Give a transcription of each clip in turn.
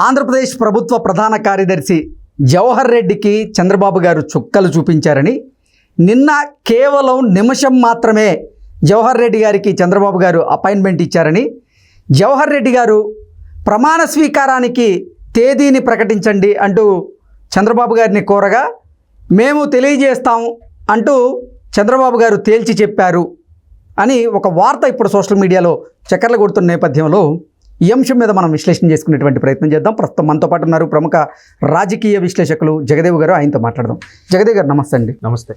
ఆంధ్రప్రదేశ్ ప్రభుత్వ ప్రధాన కార్యదర్శి జవహర్ రెడ్డికి చంద్రబాబు గారు చుక్కలు చూపించారని, నిన్న కేవలం నిమిషం మాత్రమే జవహర్ రెడ్డి గారికి చంద్రబాబు గారు అపాయింట్మెంట్ ఇచ్చారని, జవహర్ రెడ్డి గారు ప్రమాణ స్వీకారానికి తేదీని ప్రకటించండి అంటూ చంద్రబాబు గారిని కోరగా, మేము తెలియజేస్తాం అంటూ చంద్రబాబు గారు తేల్చి చెప్పారు అని ఒక వార్త ఇప్పుడు సోషల్ మీడియాలో చక్కర్లు కొడుతున్న నేపథ్యంలో ఈ అంశం మీద మనం విశ్లేషణ చేసుకునేటువంటి ప్రయత్నం చేద్దాం. ప్రస్తుతం మనతో పాటు ఉన్నారు ప్రముఖ రాజకీయ విశ్లేషకులు జగదేవ్ గారు. ఆయనతో మాట్లాడదాం. జగదేవ్ గారు నమస్తే అండి. నమస్తే.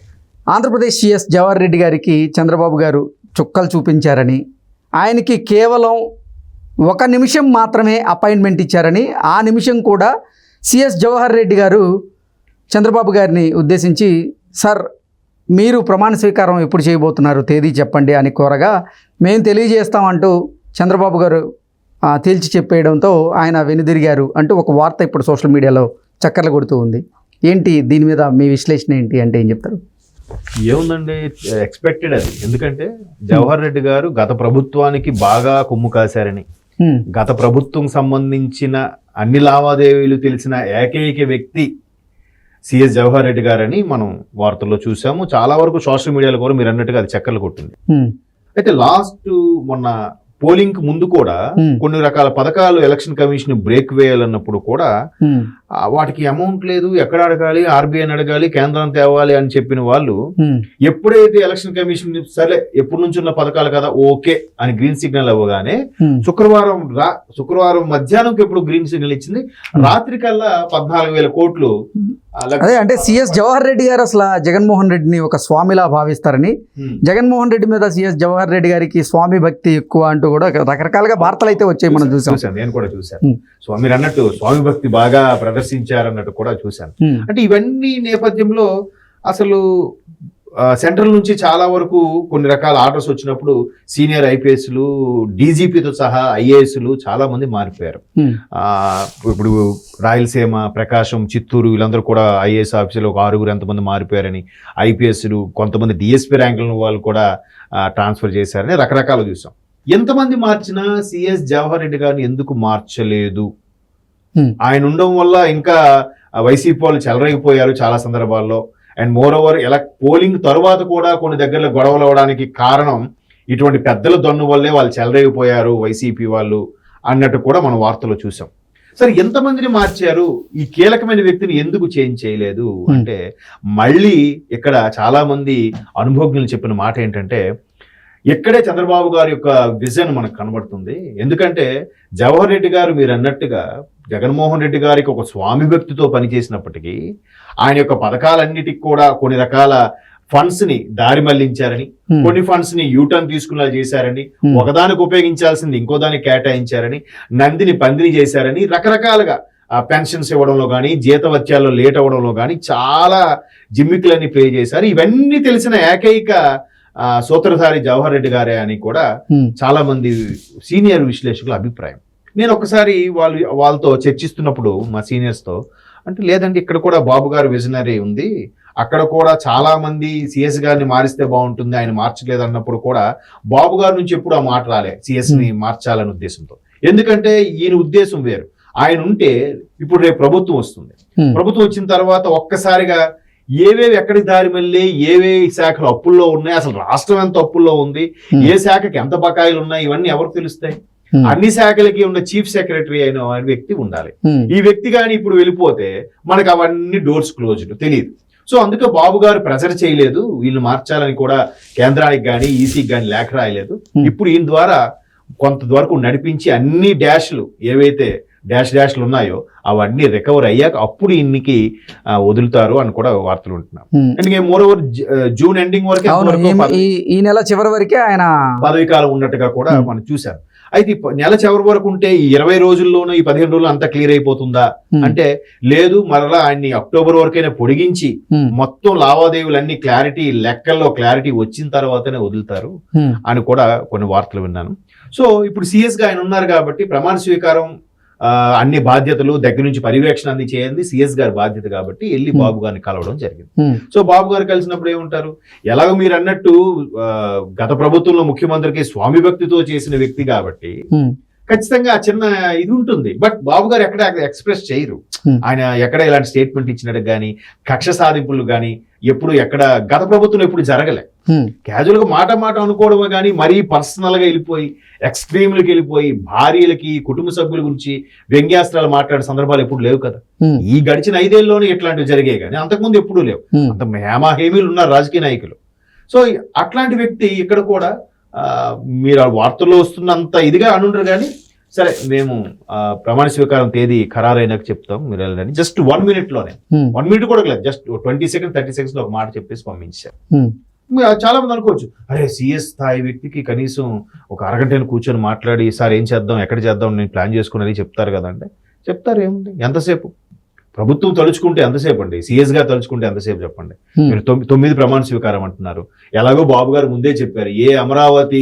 ఆంధ్రప్రదేశ్ సిఎస్ జవహర్ రెడ్డి గారికి చంద్రబాబు గారు చుక్కలు చూపించారని, ఆయనకి కేవలం 1 నిమిషం మాత్రమే అపాయింట్మెంట్ ఇచ్చారని, ఆ నిమిషం కూడా సిఎస్ జవహర్ రెడ్డి గారు చంద్రబాబు గారిని ఉద్దేశించి, సార్ మీరు ప్రమాణ స్వీకారం ఎప్పుడు చేయబోతున్నారు, తేదీ చెప్పండి అని కోరగా, మేము తెలియజేస్తామంటూ చంద్రబాబు గారు తేల్చి చెప్పేయడంతో ఆయన వెనుదిరిగారు అంటూ ఒక వార్త ఇప్పుడు సోషల్ మీడియాలో చక్కర్లు కొడుతూ ఉంది. ఏంటి దీని మీద మీ విశ్లేషణ ఏంటి అంటే ఏం చెప్తారు? ఏముందండి, ఎక్స్పెక్టెడ్ అది. ఎందుకంటే జవహర్ రెడ్డి గారు గత ప్రభుత్వానికి బాగా కొమ్ము కాశారని, గత ప్రభుత్వం సంబంధించిన అన్ని లావాదేవీలు తెలిసిన ఏకైక వ్యక్తి సిఎస్ జవహర్ రెడ్డి గారని మనం వార్తల్లో చూసాము. చాలా వరకు సోషల్ మీడియాలో కూడా మీరు అన్నట్టుగా అది చక్కర్లు కొట్టింది. అయితే లాస్ట్ మొన్న పోలింగ్ కు ముందు కూడా కొన్ని రకాల పథకాలు ఎలక్షన్ కమిషన్ బ్రేక్ వేయాలన్నప్పుడు కూడా వాటికి అమౌంట్ లేదు, ఎక్కడ అడగాలి, ఆర్బీఐని అడగాలి, కేంద్రం తేవాలి అని చెప్పిన వాళ్ళు ఎప్పుడైతే ఎలక్షన్ కమిషన్ సరే ఎప్పటి నుంచి ఉన్న పథకాలు కదా ఓకే అని గ్రీన్ సిగ్నల్ అవ్వగానే శుక్రవారం మధ్యాహ్నంకి ఎప్పుడు గ్రీన్ సిగ్నల్ ఇచ్చింది. రాత్రి కల్లా 14,000 కోట్లు. అదే అంటే సిఎస్ జవహర్ రెడ్డి గారు అసలు జగన్మోహన్ రెడ్డిని ఒక స్వామిలా భావిస్తారని, జగన్మోహన్ రెడ్డి మీద సిఎస్ జవహర్ రెడ్డి గారికి స్వామి భక్తి ఎక్కువ అంటూ కూడా రకరకాలుగా వార్తలు అయితే వచ్చాయి. మనం చూసాం. నేను కూడా చూశాను. స్వామి అన్నట్టు స్వామి భక్తి బాగా ప్రదర్శించారన్నట్టు కూడా చూశాను. అంటే ఇవన్నీ నేపథ్యంలో అసలు సెంట్రల్ నుంచి చాలా వరకు కొన్ని రకాల ఆర్డర్స్ వచ్చినప్పుడు సీనియర్ ఐపీఎస్లు, డీజీపీతో సహా ఐఏఎస్లు చాలా మంది మారిపోయారు. ఇప్పుడు రాయలసీమ, ప్రకాశం, చిత్తూరు వీళ్ళందరూ కూడా ఐఏఎస్ ఆఫీసులు ఒక 6 ఎంతమంది మారిపోయారని, ఐపీఎస్లు కొంతమంది డిఎస్పీ ర్యాంకులను వాళ్ళు కూడా ట్రాన్స్ఫర్ చేశారని రకరకాలు చూసాం. ఎంతమంది మార్చినా సిఎస్ జవహర్ రెడ్డి గారిని ఎందుకు మార్చలేదు? ఆయన ఉండడం వల్ల ఇంకా వైసీపీ వాళ్ళు చెలరేగిపోయారు చాలా సందర్భాల్లో. అండ్ మోర్ ఓవర్ పోలింగ్ తర్వాత కూడా కొన్ని దగ్గరలో గొడవలు అవ్వడానికి కారణం ఇటువంటి పెద్దల దన్ను వల్లే వాళ్ళు చెలరేగిపోయారు వైసీపీ వాళ్ళు అన్నట్టు కూడా మనం వార్తలో చూసాం. సరే, ఎంతమందిని మార్చారు? ఈ కీలకమైన వ్యక్తిని ఎందుకు చేంజ్ చేయలేదు అంటే, మళ్ళీ ఇక్కడ చాలా మంది అనుభవజ్ఞులు చెప్పిన మాట ఏంటంటే, ఇక్కడే చంద్రబాబు గారి యొక్క విజన్ మనకు కనబడుతుంది. ఎందుకంటే జవహర్ రెడ్డి గారు మీరు అన్నట్టుగా జగన్మోహన్ రెడ్డి గారికి ఒక స్వామి భక్తితో పనిచేసినప్పటికీ ఆయన యొక్క పథకాలన్నిటికి కూడా కొన్ని రకాల ఫండ్స్ ని దారి మళ్లించారని, కొన్ని ఫండ్స్ ని యూటర్న్ తీసుకునేలా చేశారని, ఒకదానికి ఉపయోగించాల్సింది ఇంకో దానికి కేటాయించారని, నందిని పందిని చేశారని, రకరకాలుగా పెన్షన్స్ ఇవ్వడంలో కానీ, జీతవత్యాల్లో లేట్ అవ్వడంలో కానీ చాలా జిమ్మికులన్నీ ప్లే చేశారు. ఇవన్నీ తెలిసిన ఏకైక సూత్రధారి జవహర్ రెడ్డి గారే అని కూడా చాలా మంది సీనియర్ విశ్లేషకుల అభిప్రాయం. నేను ఒకసారి వాళ్ళతో చర్చిస్తున్నప్పుడు మా సీనియర్స్తో అంటే, లేదండి ఇక్కడ కూడా బాబు గారు విజనరీ ఉంది, అక్కడ కూడా చాలా మంది సిఎస్ గారిని మారిస్తే బాగుంటుంది, ఆయన మార్చలేదు అన్నప్పుడు కూడా బాబు గారి నుంచి ఎప్పుడు ఆ మాట రాలే సిఎస్ ని మార్చాలనే ఉద్దేశంతో. ఎందుకంటే ఈయన ఉద్దేశం వేరు. ఆయన ఉంటే ఇప్పుడు రేపు ప్రభుత్వం వస్తుంది, ప్రభుత్వం వచ్చిన తర్వాత ఒక్కసారిగా ఏవేవి ఎక్కడికి దారి మళ్ళీ, ఏవేవి శాఖలు అప్పుల్లో ఉన్నాయి, అసలు రాష్ట్రం ఎంత అప్పుల్లో ఉంది, ఏ శాఖకి ఎంత బకాయిలు ఉన్నాయి, ఇవన్నీ ఎవరికి తెలుస్తాయి? అన్ని శాఖలకి ఉన్న చీఫ్ సెక్రటరీ అయిన వ్యక్తి ఉండాలి. ఈ వ్యక్తి కానీ ఇప్పుడు వెళ్ళిపోతే మనకు అవన్నీ డోర్స్ క్లోజ్డ్ తెలియదు. సో అందుకే బాబు గారు ప్రెజర్ చేయలేదు, వీళ్ళు మార్చాలని కూడా కేంద్రానికి కానీ ఈసీకి కానీ లేఖ రాయలేదు. ఇప్పుడు ఈయన ద్వారా కొంత వరకు నడిపించి అన్ని డాష్లు ఏవైతే డాష్లు ఉన్నాయో అవన్నీ రికవర్ అయ్యాక అప్పుడు ఇన్నికి వదులుతారు అని కూడా వార్తలు ఉంటున్నాం. And more over June ending వరకే, ఈ నెల చివరి వరకే ఆయన పదవి కాలం ఉన్నట్టుగా కూడా మనం చూసాం. అయితే నెల చివరి వరకు ఉంటే ఈ 20 రోజుల్లోనూ ఈ 15 రోజులు అంతా క్లియర్ అయిపోతుందా అంటే లేదు, మరలా ఆయన్ని అక్టోబర్ వరకైనా పొడిగించి మొత్తం లావాదేవీలన్నీ క్లారిటీ, లెక్కల్లో క్లారిటీ వచ్చిన తర్వాతనే వదులుతారు అని కూడా కొన్ని వార్తలు విన్నాను. సో ఇప్పుడు సిఎస్ గా ఆయన ఉన్నారు కాబట్టి ప్రమాణ స్వీకారం అన్ని బాధ్యతలు దగ్గర నుంచి పర్యవేక్షణ అన్ని చేయండి సిఎస్ గారి బాధ్యత కాబట్టి వెళ్ళి బాబు గారిని కలవడం జరిగింది. సో బాబు గారు కలిసినప్పుడు ఏమంటారు, ఎలాగో మీరు అన్నట్టు గత ప్రభుత్వంలో ముఖ్యమంత్రికి స్వామి భక్తితో చేసిన వ్యక్తి కాబట్టి ఖచ్చితంగా ఆ చిన్న ఇది ఉంటుంది. బట్ బాబు గారు ఎక్కడ ఎక్స్ప్రెస్ చేయరు. ఆయన ఎక్కడ ఇలాంటి స్టేట్మెంట్ ఇచ్చినట్టు కానీ కక్ష సాధింపులు కానీ ఎప్పుడు ఎక్కడ గత ప్రభుత్వం ఎప్పుడు జరగలే. క్యాజువల్ గా మాట అనుకోవడమే కానీ మరీ పర్సనల్ గా వెళ్ళిపోయి ఎక్స్ట్రీమ్లకి వెళ్ళిపోయి భార్యలకి కుటుంబ సభ్యుల గురించి వ్యంగ్యాస్త్రాలు మాట్లాడే సందర్భాలు ఎప్పుడు లేవు కదా. ఈ గడిచిన 5 ఏళ్ళలోనే ఇట్లాంటివి జరిగాయి కానీ అంతకుముందు ఎప్పుడూ లేవు. అంత హేమీలు ఉన్నారు రాజకీయ నాయకులు. సో అట్లాంటి వ్యక్తి ఇక్కడ కూడా మీరు వార్తల్లో వస్తున్నంత ఇదిగా అనుండరు కానీ సరే మేము ప్రమాణ స్వీకారం తేదీ ఖరారైనాక చెప్తాం మీరు వెళ్ళండి. జస్ట్ 1 minute లోనే 1 minute కూడా లేదు, జస్ట్ 20 seconds 30 seconds లో ఒక మాట చెప్పేసి పంపించారు. చాలా మంది అనుకోవచ్చు అరే సిఎస్ స్థాయి వ్యక్తికి కనీసం ఒక అరగంటను కూర్చొని మాట్లాడి సార్ ఏం చేద్దాం ఎక్కడ చేద్దాం నేను ప్లాన్ చేసుకుని చెప్తారు కదంటే చెప్తారు. ఏముంది ఎంతసేపు ప్రభుత్వం తలుచుకుంటే ఎంతసేపు అండి, సిఎస్ గా తలుచుకుంటే ఎంతసేపు చెప్పండి. మీరు 9 ప్రమాణ స్వీకారం అంటున్నారు. ఎలాగో బాబు గారు ముందే చెప్పారు ఏ అమరావతి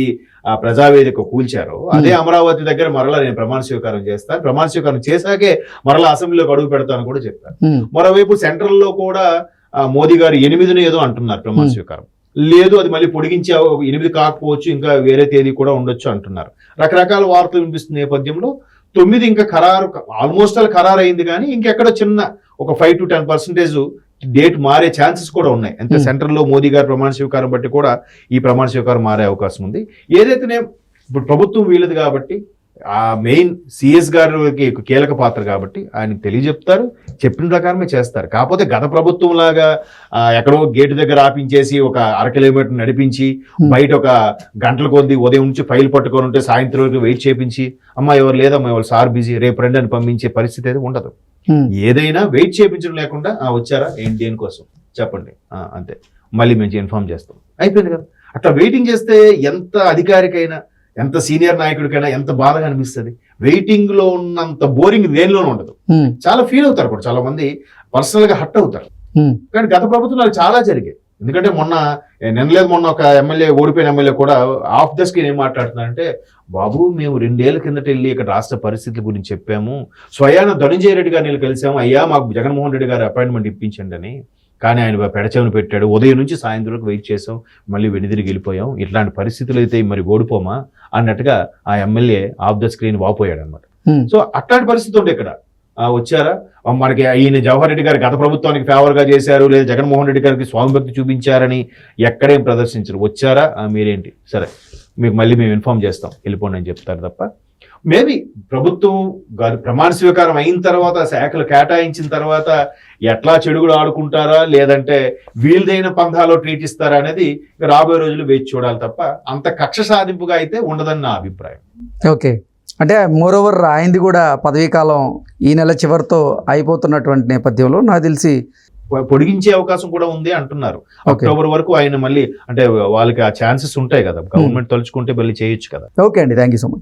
ప్రజావేదిక కూల్చారో అదే అమరావతి దగ్గర మరలా నేను ప్రమాణ స్వీకారం చేస్తాను, ప్రమాణ స్వీకారం చేశాకే మరలా అసెంబ్లీలోకి అడుగు పెడతాను కూడా చెప్పారు. మరోవైపు సెంట్రల్ లో కూడా మోదీ గారు 8 ఏదో అంటున్నారు ప్రమాణ స్వీకారం. లేదు అది మళ్ళీ పొడిగించే 8 కాకపోవచ్చు, ఇంకా వేరే తేదీ కూడా ఉండొచ్చు అంటున్నారు. రకరకాల వార్తలు వినిపిస్తున్న నేపథ్యంలో 9 ఇంకా ఖరారు ఆల్మోస్ట్ ఖరారు అయింది కానీ ఇంకెక్కడ చిన్న ఒక 5 to 10% డేట్ మారే ఛాన్సెస్ కూడా ఉన్నాయి. అంటే సెంట్రల్లో మోదీ గారి ప్రమాణ స్వీకారం బట్టి కూడా ఈ ప్రమాణ స్వీకారం మారే అవకాశం ఉంది. ఏదైతేనే ఇప్పుడు ప్రభుత్వం వీలదు కాబట్టి ఆ మెయిన్ సిఎస్ గారికి కీలక పాత్ర కాబట్టి ఆయనకు తెలియజెప్తారు, చెప్పిన ప్రకారమే చేస్తారు. కాకపోతే గత ప్రభుత్వం లాగా ఎక్కడో గేటు దగ్గర ఆపించేసి ఒక 1 kilometer నడిపించి బయట ఒక గంటల కొద్ది ఉదయం నుంచి ఫైల్ పట్టుకొని ఉంటే సాయంత్రం వరకు వెయిట్ చేపించి అమ్మ ఎవరు లేదమ్మా ఎవరు సార్ బిజీ రేపు రండి అని పంపించే పరిస్థితి అయితే ఉండదు. ఏదైనా వెయిట్ చేయించడం లేకుండా వచ్చారా ఏంటి దేనికోసం చెప్పండి అంతే మళ్ళీ మేము ఇన్ఫార్మ్ చేస్తాం అయిపోయింది కదా. అట్లా వెయిటింగ్ చేస్తే ఎంత అధికారికైనా ఎంత సీనియర్ నాయకుడికైనా ఎంత బాధగా అనిపిస్తుంది. వెయిటింగ్ లో ఉన్నంత బోరింగ్ దేనిలోనూ ఉండదు. చాలా ఫీల్ అవుతారు కూడా, చాలా మంది పర్సనల్ గా హట్ అవుతారు. కానీ గత ప్రభుత్వాలు చాలా జరిగాయి. ఎందుకంటే మొన్న ఒక ఎమ్మెల్యే ఓడిపోయిన ఎమ్మెల్యే కూడా ఆఫ్ ద స్క్రీన్ ఏం మాట్లాడుతున్నారంటే బాబు మేము 2 ఏళ్ల కిందట వెళ్ళి ఇక్కడ రాష్ట్ర పరిస్థితుల గురించి చెప్పాము, స్వయాన ధనంజయ రెడ్డి గారిని కలిసాము, అయ్యా మాకు జగన్మోహన్ రెడ్డి గారు అపాయింట్మెంట్ ఇప్పించండి అని. కానీ ఆయన పెడచెవిని పెట్టాడు, ఉదయం నుంచి సాయంత్రం వరకు వెయిట్ చేసాం, మళ్ళీ వెనుదిరిగి వెళ్ళిపోయాం, ఇట్లాంటి పరిస్థితులు అయితే మరి ఓడిపోమా అన్నట్టుగా ఆ ఎమ్మెల్యే ఆఫ్ ద స్క్రీన్ వాపోయాడు అనమాట. సో అట్లాంటి పరిస్థితి ఉండే ఇక్కడ వచ్చారా మనకి ఈయన జవహర్ రెడ్డి గారు గత ప్రభుత్వానికి ఫేవర్ గా చేశారు లేదా జగన్మోహన్ రెడ్డి గారికి స్వామి భక్తి చూపించారని ఎక్కడేం ప్రదర్శించరు. వచ్చారా మీరేంటి సరే మీకు మళ్ళీ మేము ఇన్ఫార్మ్ చేస్తాం వెళ్ళిపోండి అని చెప్తారు తప్ప మేబీ ప్రభుత్వం ప్రమాణ స్వీకారం అయిన తర్వాత శాఖలు కేటాయించిన తర్వాత ఎట్లా చెడుగుడు ఆడుకుంటారా లేదంటే వీళ్ళదైన పంథాలో ట్రీట్ ఇస్తారా అనేది రాబోయే రోజులు వేచి చూడాలి తప్ప అంత కక్ష సాధింపుగా అయితే ఉండదని నా అభిప్రాయం. ఓకే, అంటే మోరోవర్ ఆయనది కూడా పదవీ కాలం ఈ నెల చివరితో అయిపోతున్నటువంటి నేపథ్యంలో నాకు తెలిసి పొడిగించే అవకాశం కూడా ఉంది అంటున్నారు. అక్టోబర్ వరకు ఆయన మళ్ళీ అంటే వాళ్ళకి ఆ ఛాన్సెస్ ఉంటాయి కదా, గవర్నమెంట్ తలుచుకుంటే మళ్ళీ చేయొచ్చు కదా. ఓకే అండి, థ్యాంక్ యూ సో మచ్.